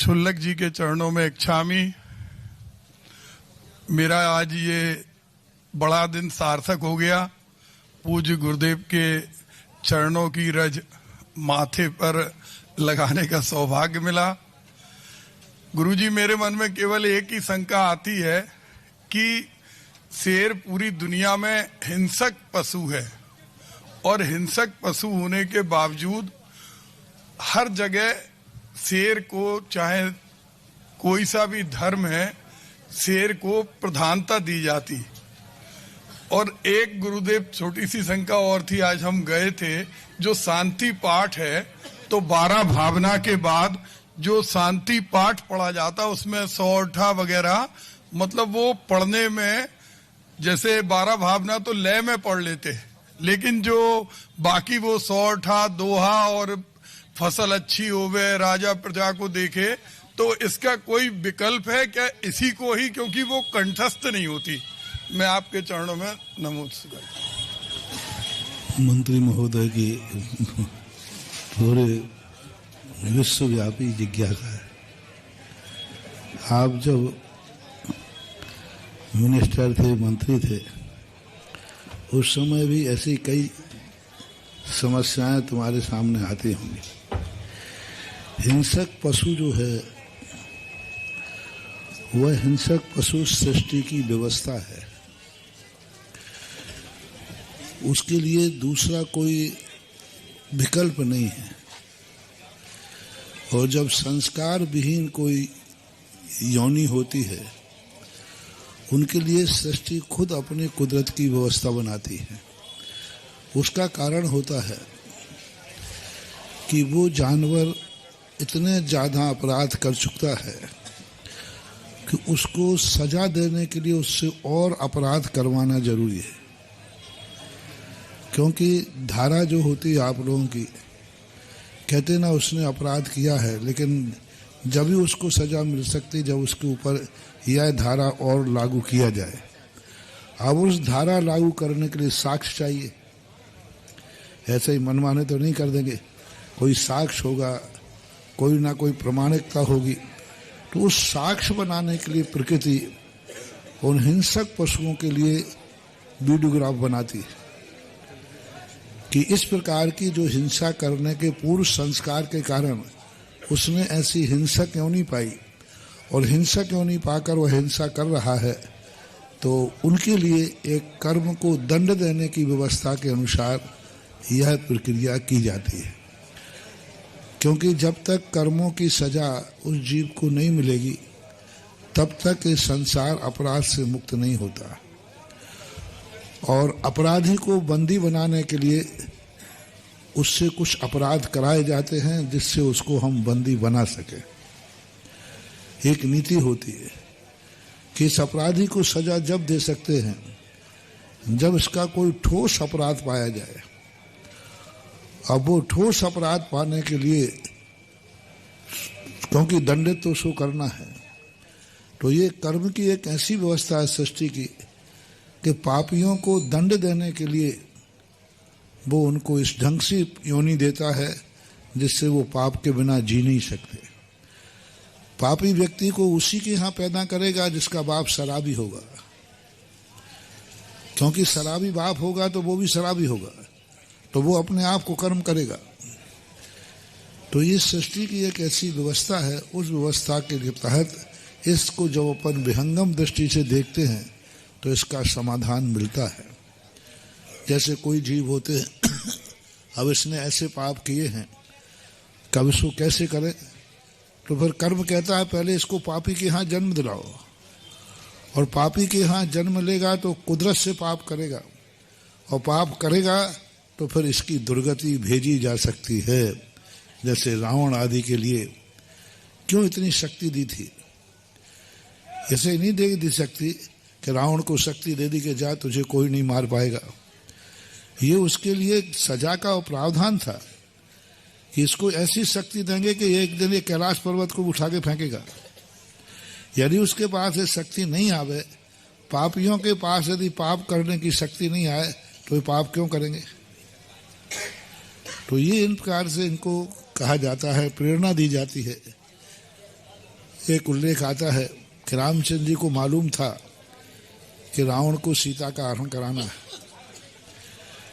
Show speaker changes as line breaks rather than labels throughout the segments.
क्षुल्लक जी के चरणों में इच्छामी। मेरा आज ये बड़ा दिन सार्थक हो गया। पूज्य गुरुदेव के चरणों की रज माथे पर लगाने का सौभाग्य मिला। गुरुजी, मेरे मन में केवल एक ही शंका आती है कि शेर पूरी दुनिया में हिंसक पशु है और हिंसक पशु होने के बावजूद हर जगह शेर को, चाहे कोई सा भी धर्म है, शेर को प्रधानता दी जाती। और एक गुरुदेव, छोटी सी शंका और थी, आज हम गए थे, जो शांति पाठ है तो 12 भावना के बाद जो शांति पाठ पढ़ा जाता उसमें सौरठा वगैरह, मतलब वो पढ़ने में जैसे 12 भावना तो लय में पढ़ लेते, लेकिन जो बाकी वो सौरठा, दोहा और फसल अच्छी होवे, राजा प्रजा को देखे, तो इसका कोई विकल्प है क्या? इसी को ही, क्योंकि वो कंठस्थ नहीं होती। मैं आपके चरणों में नमस्कार।
मंत्री महोदय की पूरे विश्वव्यापी जिज्ञासा है। आप जब मिनिस्टर थे, मंत्री थे, उस समय भी ऐसी कई समस्याएं तुम्हारे सामने आती होंगी। हिंसक पशु जो है वह हिंसक पशु सृष्टि की व्यवस्था है, उसके लिए दूसरा कोई विकल्प नहीं है। और जब संस्कार विहीन कोई योनि होती है, उनके लिए सृष्टि खुद अपनी कुदरत की व्यवस्था बनाती है। उसका कारण होता है कि वो जानवर इतने ज़्यादा अपराध कर चुका है कि उसको सजा देने के लिए उससे और अपराध करवाना जरूरी है। क्योंकि धारा जो होती है आप लोगों की, कहते ना उसने अपराध किया है, लेकिन जब भी उसको सजा मिल सकती जब उसके ऊपर यह धारा और लागू किया जाए। अब उस धारा लागू करने के लिए साक्ष्य चाहिए। ऐसे ही मनमाने तो नहीं कर देंगे, कोई साक्ष्य होगा, कोई ना कोई प्रमाणिकता होगी। तो उस साक्ष्य बनाने के लिए प्रकृति उन हिंसक पशुओं के लिए वीडियोग्राफ बनाती है कि इस प्रकार की जो हिंसा करने के पूर्व संस्कार के कारण उसने ऐसी हिंसक योनि पाई, और हिंसक योनि पाकर वह हिंसा कर रहा है, तो उनके लिए एक कर्म को दंड देने की व्यवस्था के अनुसार यह प्रक्रिया की जाती है। क्योंकि जब तक कर्मों की सजा उस जीव को नहीं मिलेगी, तब तक ये संसार अपराध से मुक्त नहीं होता। और अपराधी को बंदी बनाने के लिए उससे कुछ अपराध कराए जाते हैं जिससे उसको हम बंदी बना सके। एक नीति होती है कि इस अपराधी को सजा जब दे सकते हैं जब इसका कोई ठोस अपराध पाया जाए। अब वो ठोस अपराध पाने के लिए, क्योंकि दंडित तो उसको करना है, तो ये कर्म की एक ऐसी व्यवस्था है सृष्टि की कि पापियों को दंड देने के लिए वो उनको इस ढंग से योनि देता है जिससे वो पाप के बिना जी नहीं सकते। पापी व्यक्ति को उसी के यहाँ पैदा करेगा जिसका बाप शराबी होगा, क्योंकि शराबी बाप होगा तो वो भी शराबी होगा, तो वो अपने आप को कर्म करेगा। तो ये सृष्टि की एक ऐसी व्यवस्था है, उस व्यवस्था के तहत इसको जब अपन विहंगम दृष्टि से देखते हैं तो इसका समाधान मिलता है। जैसे कोई जीव होते हैं, अब इसने ऐसे पाप किए हैं, कब इसको कैसे करें? तो फिर कर्म कहता है पहले इसको पापी के यहाँ जन्म दिलाओ, और पापी के यहाँ जन्म लेगा तो कुदरत से पाप करेगा, और पाप करेगा तो फिर इसकी दुर्गति भेजी जा सकती है। जैसे रावण आदि के लिए क्यों इतनी शक्ति दी थी? ऐसे नहीं दी शक्ति कि रावण को शक्ति दे दी कि जा तुझे कोई नहीं मार पाएगा। ये उसके लिए सजा का प्रावधान था कि इसको ऐसी शक्ति देंगे कि एक दिन ये कैलाश पर्वत को उठा के फेंकेगा। यदि उसके पास ये शक्ति नहीं आवे, पापियों के पास यदि पाप करने की शक्ति नहीं आए, तो ये पाप क्यों करेंगे? तो ये इन प्रकार से इनको कहा जाता है, प्रेरणा दी जाती है एक उल्लेख आता है कि रामचंद्र जी को मालूम था कि रावण को सीता का हरण कराना है,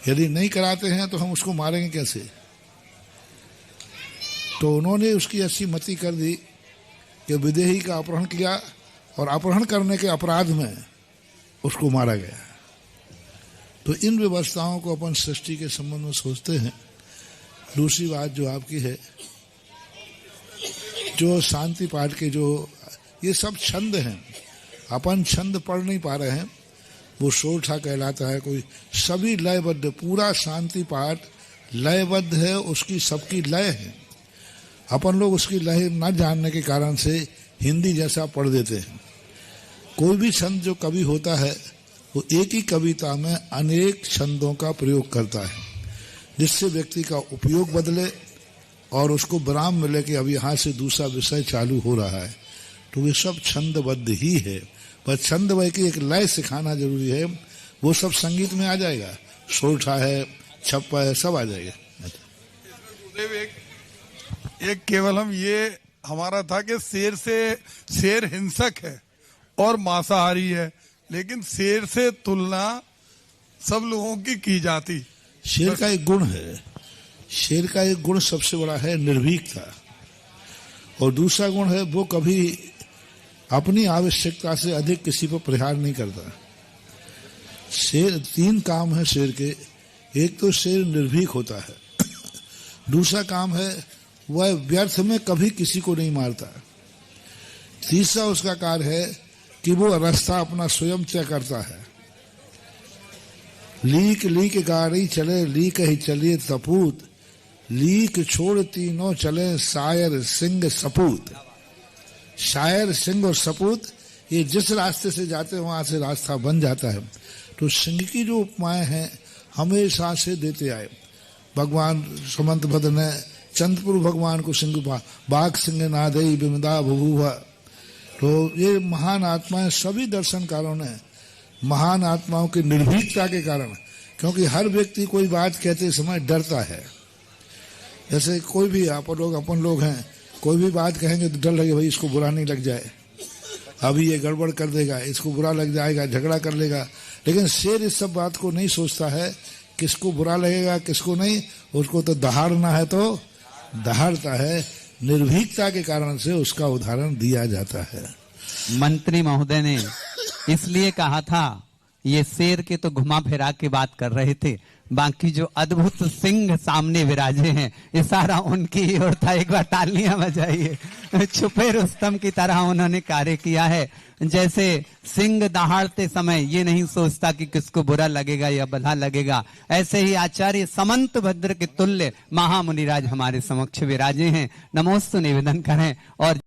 यदि नहीं कराते हैं तो हम उसको मारेंगे कैसे। तो उन्होंने उसकी ऐसी मति कर दी कि विदेही का अपहरण किया और अपहरण करने के अपराध में उसको मारा गया। तो इन व्यवस्थाओं को अपन सृष्टि के संबंध में सोचते हैं। दूसरी बात जो आपकी है, जो शांति पाठ के जो ये सब छंद हैं, अपन छंद पढ़ नहीं पा रहे हैं, वो सोरठा कहलाता है। कोई सभी लयबद्ध, पूरा शांति पाठ लयबद्ध है, उसकी सबकी लय है। अपन लोग उसकी लय न जानने के कारण से हिंदी जैसा पढ़ देते हैं। कोई भी छंद जो कवि होता है वो एक ही कविता में अनेक छंदों का प्रयोग करता है, जिससे व्यक्ति का उपयोग बदले और उसको विराम मिले कि अब यहाँ से दूसरा विषय चालू हो रहा है। तो ये सब छंदबद्ध ही है, पर छंदबद्ध की एक लय सिखाना जरूरी है। वो सब संगीत में आ जाएगा, सोरठा है, छप्पा है, सब आ जाएगा।
एक केवल हम ये हमारा था कि शेर हिंसक है और मांसाहारी है, लेकिन शेर से तुलना सब लोगों की जाती।
शेर का एक गुण है, शेर का एक गुण सबसे बड़ा है निर्भीकता, और दूसरा गुण है वो कभी अपनी आवश्यकता से अधिक किसी पर प्रहार नहीं करता। शेर, तीन काम है शेर के। एक तो शेर निर्भीक होता है, दूसरा काम है वह व्यर्थ में कभी किसी को नहीं मारता, तीसरा उसका कार्य है कि वो रास्ता अपना स्वयं तय करता है। लीक लीक गाड़ी चले, लीक ही चलिए तपूत, लीक छोड़ तीनों चले, शायर सिंह सपूत। शायर, सिंह और सपूत, ये जिस रास्ते से जाते हैं वहां से रास्ता बन जाता है। तो सिंह की जो उपमाएं हैं हमेशा से देते आए। भगवान सुमंत भद्र ने चंद्रपुर भगवान को सिंह, बाघ सिंह नादई बिमदा बभूवा। तो ये महान आत्माएं, सभी दर्शनकारों ने महान आत्माओं की निर्भीकता के कारण, क्योंकि हर व्यक्ति कोई बात कहते समय डरता है। जैसे कोई भी अपन लोग हैं, कोई भी बात कहेंगे तो डर लगे भाई इसको बुरा नहीं लग जाए, अभी ये गड़बड़ कर देगा, इसको बुरा लग जाएगा, झगड़ा कर लेगा। लेकिन शेर इस सब बात को नहीं सोचता है, किसको बुरा लगेगा किसको नहीं, उसको तो दहाड़ना है तो दहाड़ता है। निर्भीकता के कारण से उसका उदाहरण दिया जाता है।
मंत्री महोदय ने इसलिए कहा था, ये शेर के तो घुमा फिरा के बात कर रहे थे, बाकी जो अद्भुत सिंह सामने विराजे हैं इशारा उनकी ओर था। एक बार तालियां बजाइए। छुपे रुस्तम की तरह उन्होंने कार्य किया है। जैसे सिंह दहाड़ते समय ये नहीं सोचता कि किसको बुरा लगेगा या भला लगेगा, ऐसे ही आचार्य समंत भद्र के तुल्य महामुनिराज हमारे समक्ष विराजे हैं। नमोस्तु निवेदन करें और